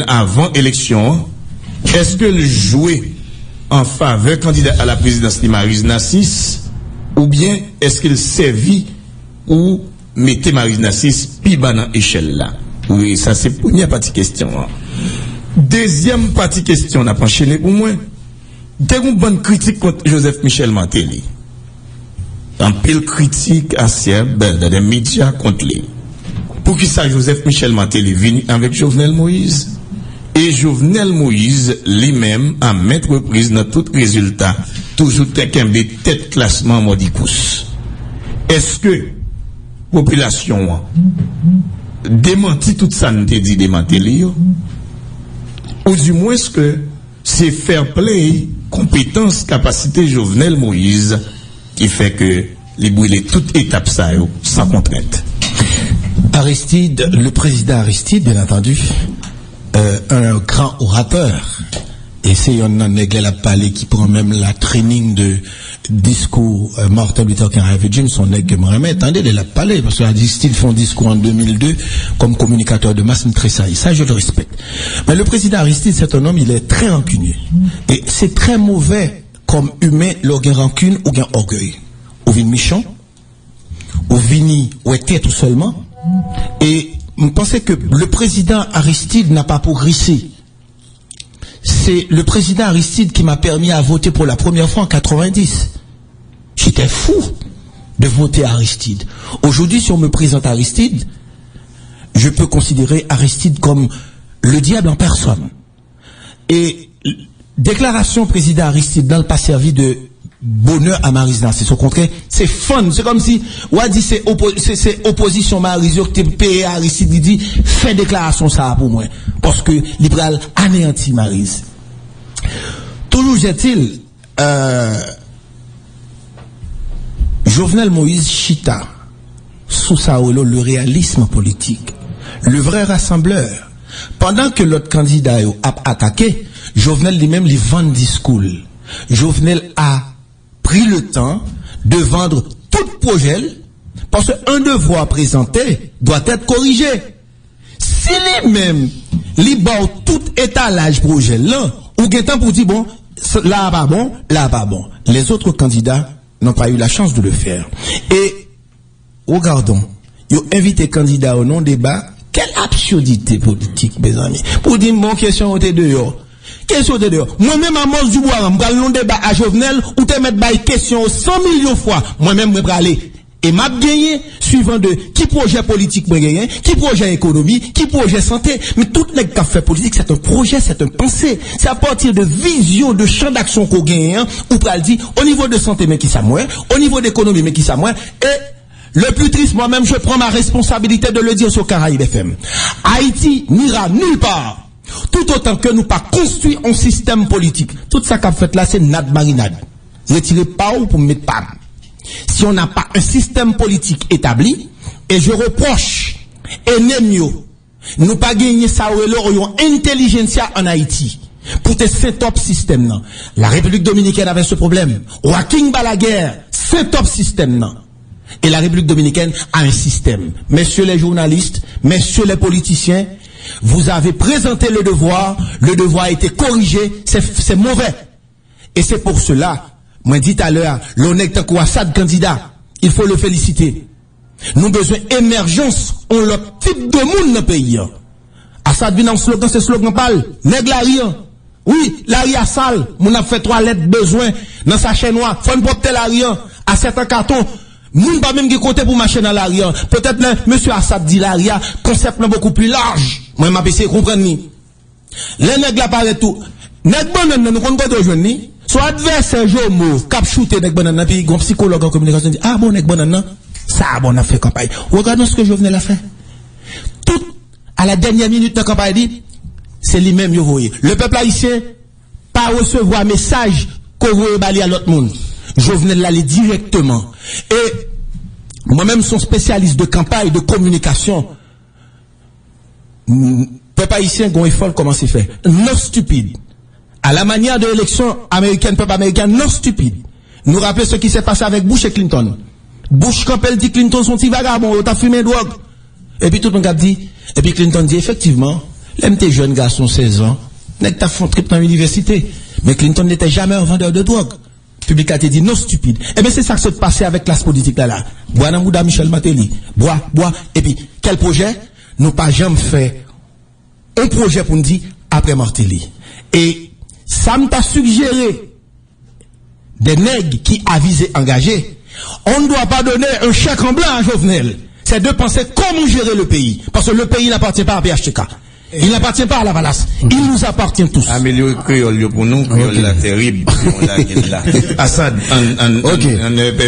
avant l'élection? Est-ce que le jouet en faveur candidat à la présidence de Maryse Nassis, ou bien est-ce qu'il servit ou mettez Maryse Nassis pi bas dans échelle là? Oui, ça c'est première partie question. Deuxième partie question, on a pas enchaîné pour moi. T'as une bonne critique contre Joseph Michel Martelly. Un pile critique assez belle dans les médias contre lui. Pour qui ça Joseph Michel Martelly venu avec Jovenel Moïse? Et Jovenel Moïse, lui-même, à maintes reprises, dans tout résultat, toujours tête classement modicus. Est-ce que, population, démenti tout ça, nous dit démantelé, ou du moins est-ce que c'est fair play, compétence, capacité Jovenel Moïse, qui fait que les brûler toute étape ça, sans contrainte? Aristide, le président Aristide, bien entendu, un grand orateur. Et c'est un nègre la parler qui prend même la training de discours Martin Luther King avait Jim, son nègre Mohamed. Attendez, il a parlé parce que Aristide font discours en 2002 comme communicateur de masse, très sérieux. Ça, je le respecte. Mais le président Aristide, c'est un homme, il est très rancunier. Et c'est très mauvais comme humain, l'organe rancune ou gain orgueil. Ou vin méchant, ou vini, ou était tout seulement. Et vous pensez que le président Aristide n'a pas progressé. C'est le président Aristide qui m'a permis à voter pour la première fois en 90. J'étais fou de voter Aristide. Aujourd'hui, si on me présente Aristide, je peux considérer Aristide comme le diable en personne. Et déclaration président Aristide n'a pas servi de bonheur à Marisna. C'est au contraire, c'est fun. C'est comme si, on a dit c'est opposition Marisio qui paye Aristide, il dit, fait déclaration ça pour moi. Parce que libéral anéantit Marise. Toujours est-il, Jovenel Moïse Chita, sous Saolo, le réalisme politique, le vrai rassembleur. Pendant que l'autre candidat a attaqué, Jovenel lui-même lui vend discours. Jovenel a pris le temps de vendre tout projet, parce qu'un devoir présenté doit être corrigé. Si lui-même, lui bat tout étalage projet là, ou temps pour dire bon, là pas bon, là pas bon. Les autres candidats n'ont pas eu la chance de le faire. Et, regardons, ils ont invité candidats au non-débat. Quelle absurdité politique, mes amis. Pour dire, mon question était dehors. Question de dehors. Moi-même, à Mons du Bois, je vais non débat à Jovenel, ou te mettre des questions 100 millions de fois. Moi-même, je vais aller. Et m'a gagné, suivant de qui projet politique m'a gagné, qui projet économie, qui projet santé. Mais tout le qui a fait politique, c'est un projet, c'est un pensée. C'est à partir de vision, de champ d'action qu'on gagne, ou peut dire, au niveau de santé, mais qui ça moins, au niveau d'économie, mais qui ça moins, et le plus triste, moi-même, je prends ma responsabilité de le dire sur Caraïbes FM. Haïti n'ira nulle part. Tout autant que nous pas construit un système politique. Tout ça qu'a fait là, c'est nad marinade. Retirez pas ou pour mettre pas. Si on n'a pas un système politique établi, et je reproche, et Nemio, nous pas gagné ça ou l'orion intelligentsia en Haïti. Pour te set top système, non. La République Dominicaine avait ce problème. Joaquin Balaguer, set top système, non. Et la République Dominicaine a un système. Messieurs les journalistes, messieurs les politiciens, vous avez présenté le devoir a été corrigé, c'est mauvais. Et c'est pour cela, moi dit à l'heure, l'honnête Assad candidat, il faut le féliciter. Nous avons besoin d'émergence, on le type de monde dans le pays. Assad vient en slogan, c'est slogan pâle, nègre la rien. Oui, la ria sale, mon a fait 3 lettres besoin dans sa chaîne noire, faut ne porter la rien à certains cartons. Moun pas même qui côté pour marcher dans l'arrière. Peut-être monsieur Assad dit l'arrière, concept beaucoup plus large. Moi m'a essayé comprendre ni. Les nèg la paraît tout. Nèg banane nous connait de jeune ni. Soit adversaire jomo cap shooter nèg banane puis gon psychologue en communication dit ah bon nèg banane ça bon a fait campagne. Regardons ce que Jovenel a fait. Tout à la dernière minute de campagne dit c'est lui-même yo voyez. Le peuple haïtien pas recevoir message qu'on voyait bali à l'autre monde. Jovenel l'aller directement. Et moi-même, son spécialiste de campagne, de communication. Peuple haïtien, gon effort, comment c'est fait? Non stupide. À la manière de l'élection américaine, peuple américain, non stupide. Nous rappelons ce qui s'est passé avec Bush et Clinton. Bush, quand elle dit Clinton sont petits vagabonds, on t'a fumé drogue. Et puis tout le monde a dit, et puis Clinton dit, effectivement, l'aime tes jeunes garçons, 16 ans, n'est que t'as fait un trip dans l'université. Mais Clinton n'était jamais un vendeur de drogue. Public a dit non stupide. Eh bien c'est ça qui s'est passé avec classe politique là. Bois dans Bouddha Michel Matéli. Bois. Et puis, quel projet? Nous pas jamais fait un projet pour nous dire après Martelly. Et ça m'a suggéré des nègres qui avisent engagés. On ne doit pas donner un chèque en blanc à Jovenel. C'est de penser comment gérer le pays. Parce que le pays n'appartient pas à PHTK. Il n'appartient pas à la Valasse. Il nous appartient tous. Améliorer créole pour nous, créole la terrible. Assad,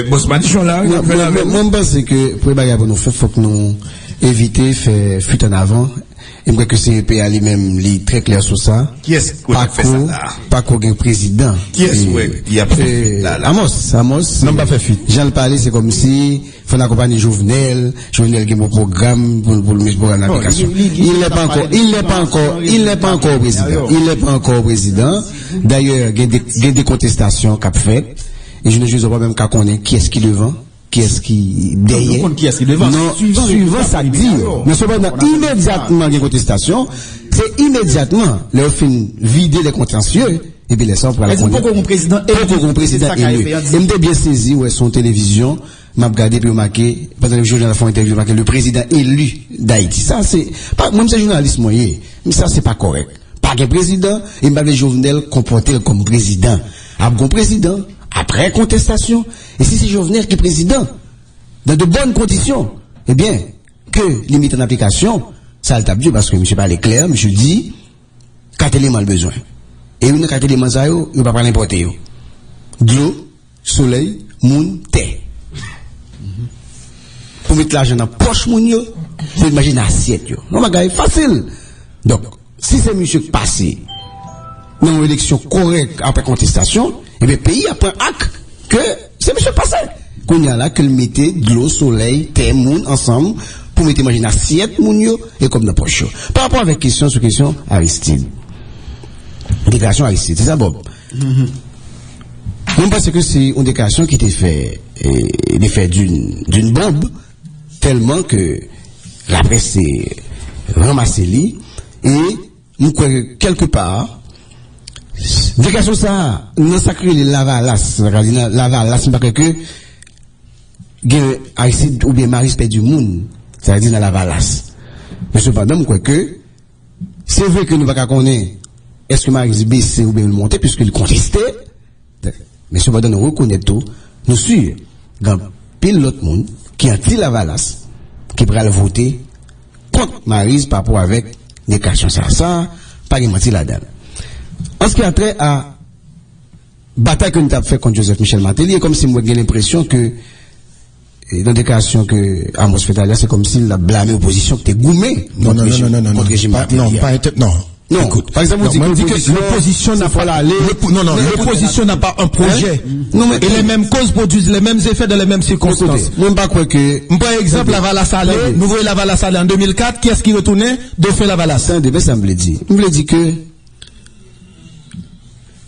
boss matichon là, moi, je pense que pour les bagages pour nous faire, faut que nous éviter faire fuite en avant je crois que CEPA lui-même, est très clair sur ça. Qui est-ce qui a fait ça là? Pas qu'aucun président. Qui est-ce qui a fait là? Amos. Non, pas fait fuite. J'en le parlais, c'est comme si, faut accompagner Jovenel qui a mon programme pour le mettre en application. Il n'est pas encore président. D'ailleurs, il y a des contestations qu'a fait. Et je ne sais pas même qu'à connaître qui est-ce qui devant. Qui est-ce qui derrière? Qui est-ce qui devant? Non, suivant ça dit. Mais cependant, immédiatement, il y a contestation. C'est immédiatement, leur fin vider les contentieux, et puis les sorts pour la conduire. Pourquoi mon président élu? Et m'était bien saisi, ouais, son télévision, m'a regardé, puis marqué, pendant que les journalistes font interview, marqué le président élu d'Haïti. Ça, c'est, pas, moi, c'est journaliste moyen. Mais ça, c'est pas correct. Pas qu'un président, et m'a les Jovenel comporté comme président. Après président, après contestation, et si c'est Jovenel qui est président, dans de bonnes conditions, eh bien, que limite en application, ça le tape Dieu parce que monsieur parle clair, monsieur dit, 4 éléments le besoin. Et une 4 éléments ça, il va pas l'importer. De l'eau, soleil, moun, terre. Pour mettre l'argent dans la poche, moun yo, faut imaginer assiette yo. Non, ma gars, facile. Donc, si c'est monsieur passé, dans une élection correcte après contestation, et bien, le pays a pris acte que c'est monsieur passé. Qu'on y a là, que le mettait de l'eau, soleil, terre, moun, ensemble, pour mettre imaginer assiette, moun yo, et comme dans poche. Par rapport avec question sur question, Aristide. Déclaration Aristide, c'est ça, Bob? Moi, parce que c'est une déclaration qui était faite, d'une bombe, tellement que la presse s'est ramassée li, et nous croyons quelque part, déclaration ça, non sacré les lavalas, lavalas, c'est pas que, Aristide ou bien Maris perd du monde, ça veut dire dans lavalas. Mais cependant, nous croyons que, c'est vrai que nous ne pouvons pas connaître, est-ce que Maris baissé ou bien le monter, puisqu'il contestait, mais cependant, nous reconnaissons tout, nous suivons, dans pile l'autre monde, qui a tiré la valasse, qui pourra le voter contre Maryse par rapport avec des questions ça, pas de mentir là-dedans. En ce qui a trait à bataille que nous avons fait contre Joseph Michel Martelly, comme si moi j'ai l'impression que, dans la déclaration que Amos fait là, c'est comme s'il a blâmé l'opposition, que t'es goumé contre le régime Martelly. Non, écoute, par exemple, on dit que l'opposition n'a pas l'aller. Non, l'opposition n'a pas un projet. Non, et les mêmes causes produisent les mêmes effets dans les mêmes circonstances. Même pas quoi que. Par exemple, la Valasse Salé, nous voyons la Valasse Salé en 2004, qui est-ce qui retournait de faire la Valasse? Ça me le dit. Je me dit que,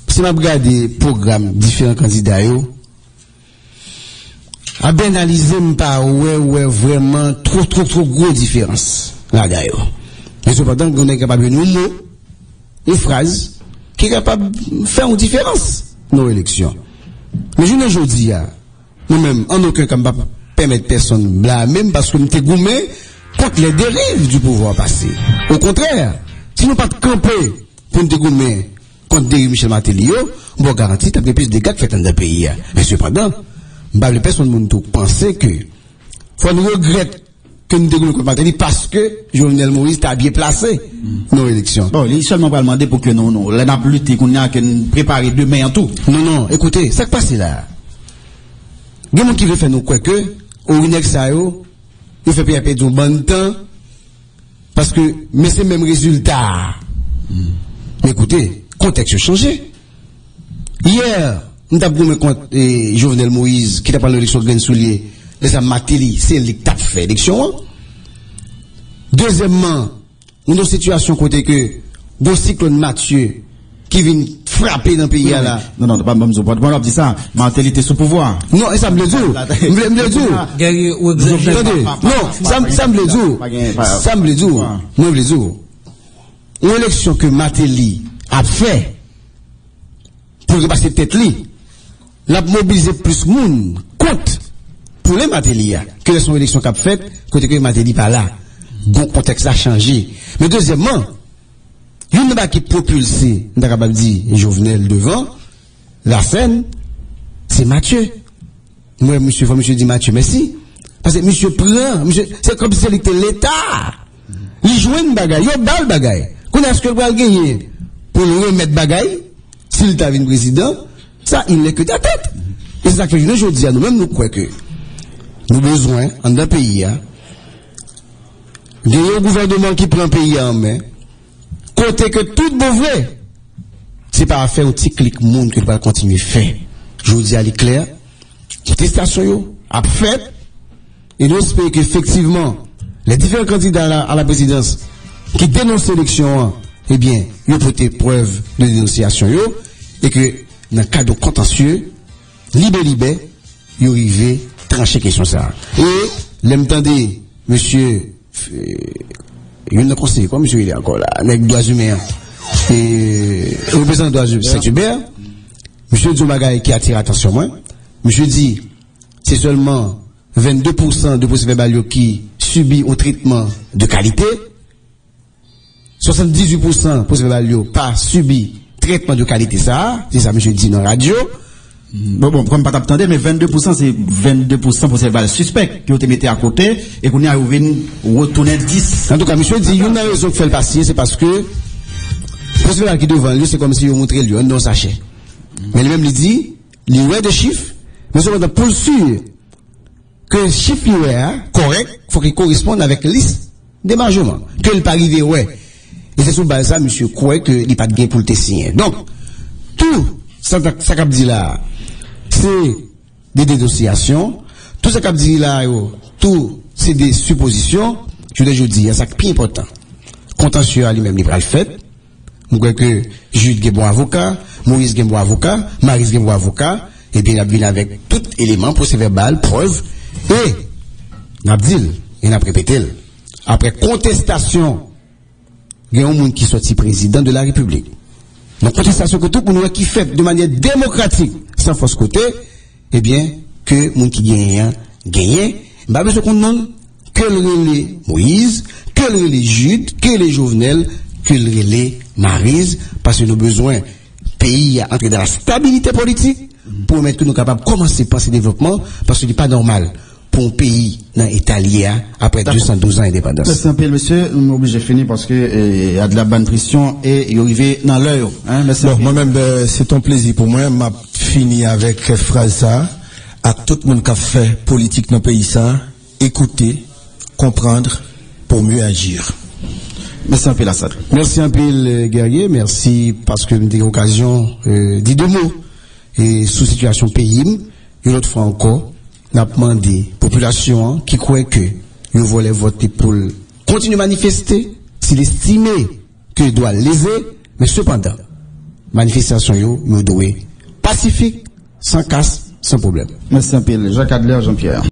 si je regarde des programmes différents candidats, à bien analyser, ouais, vraiment, trop gros différence, là, d'ailleurs. Mais cependant, on est capable de nous mots, une phrase qui est capable de faire une différence dans l'élection. Mais je ne dis pas, nous-mêmes, en aucun cas, ne pas permettre personne de blâmer, parce que nous sommes gourmets contre les dérives du pouvoir passé. Au contraire, si nous ne pas camper pour nous gourmets contre dérives Michel Martelly, on va garantir qu'il y a plus de dégâts qui fait dans le pays. Mais cependant, les personnes ne penser que, faut nous regretter que nous dégoûtons contre Martelly parce que Jovenel Moïse t'a bien placé dans l'élection. Bon, il seulement pas demander pour que nous, la n'a plus lutter, qu'on a que nous préparer demain en tout. Non, écoutez, ça qui passe là. Il y a des gens qui veulent faire nous quoi que, au Rinex Sayo, il fait perdre du bon temps, parce que, mais c'est le même résultat. Mais écoutez, contexte a changé. Hier, nous avons vu contre Jovenel Moïse, qui t'a parlé de l'élection de Gensoulier, les Martelly, c'est lui qui a fait l'élection. Deuxièmement, nous avons une situation côté que, le cyclone Mathieu, qui vient frapper dans le pays là. Non, pas on dit ça. Martelly était sous pouvoir. Non, et ça me le dit. Me le dit. Non, ça me le dit. Ça me le dit. Moi, je le dis. Une élection que Martelly a fait, pour repasser tête li, l'a mobilisé plus monde contre pour les Martelly que son élection qu'a fait côté que Martelly pas là. Bon contexte a changé. Mais deuxièmement, il n'y a pas qui propulsé, on est capable de dire Jovenel devant la scène, c'est Mathieu. Moi monsieur dit Mathieu merci parce que monsieur prend, c'est comme si il était l'état. Il joue une bagaille, il balle bagaille. Connaît ce que va gagner pour le remettre bagaille s'il t'a vu président, ça il n'est que ta tête. Et c'est ça que je dis à nous-mêmes nous croyons que nous besoin en un pays il y a un gouvernement qui prend le pays en main, côté que tout mauvais, c'est pas à faire un petit clic monde que va continuer à faire. Je vous dis à l'éclair, contestation a fait, et nous espérons qu'effectivement, les différents candidats à la présidence qui dénoncent l'élection, eh bien, ils ont porté preuve de dénonciation, et que, dans le cadre contentieux, libé, ils ont arrivé à trancher la question ça. Et, l'entendez, monsieur, il y a un conseiller, quoi, monsieur, il est encore là, avec droits humains, et le représentant de droits humains, Saint-Hubert, monsieur Djomagaï qui attire attention, moi, monsieur dit, c'est seulement 22% de procès-verbal qui subit un traitement de qualité, 78% procès-verbal pas subi traitement de qualité ça, c'est ça monsieur dit dans la radio. Bon, comme pas t'attendez, mais 22% c'est 22% procès-verbal suspect qui ont été mis à côté et qu'on est arrivé retourner 10. En tout cas, monsieur dit, il y a une raison qui fait le passer, c'est parce que procès-verbal qui devant lui, c'est comme si il montrait lui un non sachet. Mais lui-même il dit, il y a des chiffres, mais cependant pour le sûr que le chiffre est correct, il faut qu'il corresponde avec la liste d'émargement. Que il pas arrivé, ouais. Et c'est sous base ça, monsieur, croit que il n'y a pas de gain pour le signer. Donc, tout ça qu'a dit là, c'est des dénonciations. Tout ça qu'a dit là, tout, c'est des suppositions. Je l'ai dit, c'est ça qui est important. Contentieux à lui-même, il va le faire. Je crois que Jude est bon avocat, Maurice est bon avocat, Maris est bon avocat, et bien, il a venu avec tout élément, procès-verbal, preuve, et, n'a dit, et n'a répété. Après contestation, il y a un monde qui sorti président de la République. Donc, contestation que tout le monde qui fait de manière démocratique, sans fausse côté, eh bien, que le monde qui gagne, bah, besoin qu'on demande que le relais Moïse, que le relais Jude, que le Jovenel, que le relais Maryse, parce que nous avons besoin, pays à entrer dans la stabilité politique, pour mettre que nous sommes capables de commencer par ce développement, parce que ce n'est pas normal pour un pays dans l'Italie après 212 ans d'indépendance. Merci un peu, monsieur. Nous sommes obligés de finir parce que il y a de la bonne pression et il est arrivé dans l'heure. Hein, bon, moi-même, c'est un plaisir pour moi. M'a fini avec phrase ça. À tout le monde qui a fait politique dans le pays ça, écouter, comprendre pour mieux agir. Merci un peu, Lassad. Merci un peu, guerrier. Merci parce que nous avons l'occasion dit deux mots. Et sous situation pays, une autre fois encore, n'a demandé population qui croit que vous voulez voter pour continuer à manifester s'il estime que doit léser, mais cependant, manifestation doit pacifique, sans casse, sans problème. Merci un peu, Jacques Adler, Jean-Pierre.